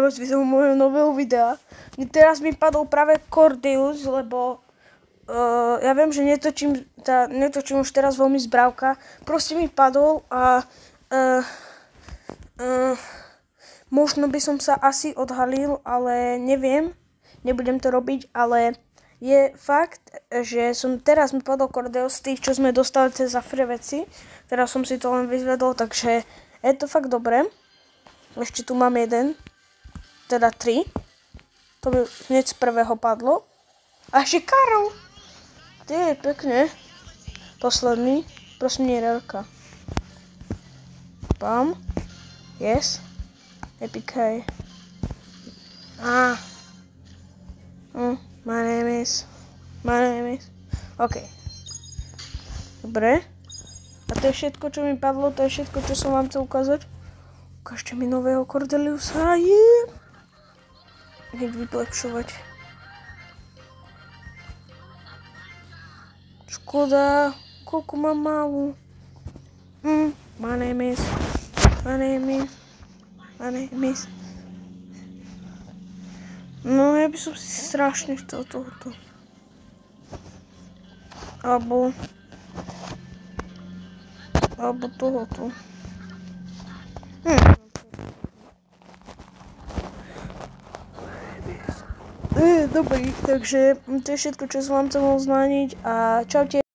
vás vítam u môjho nového videa. Teraz mi padol práve Cordeus, lebo ja viem, že netočím už teraz veľmi zbrávka. Proste mi padol a možno by som sa asi odhalil, ale neviem. Nebudem to robiť, ale je fakt, že teraz mi padol Cordeus z tých, čo sme dostali cez free veci. Teraz som si to len vyzvedol, takže je to fakt dobré. Ešte tu mám jeden, teda 3. To mi hneď z prvého padlo. A ešte Karol. Ty, pekne. Posledný, prosím, nie rarka. Bam. Yes. Epic. My name is. OK. Dobre. A to je všetko, čo mi padlo, to je všetko, čo som vám chcel ukázať. Ukážte mi nového Cordeliusa. Hneď vylepšovať. Škoda, koľko mám málo. My name is. No, ja by som si strašne chcel tohoto. Alebo tohoto. Dobrý, takže to je všetko, čo som vám chcel oznámiť a čaute.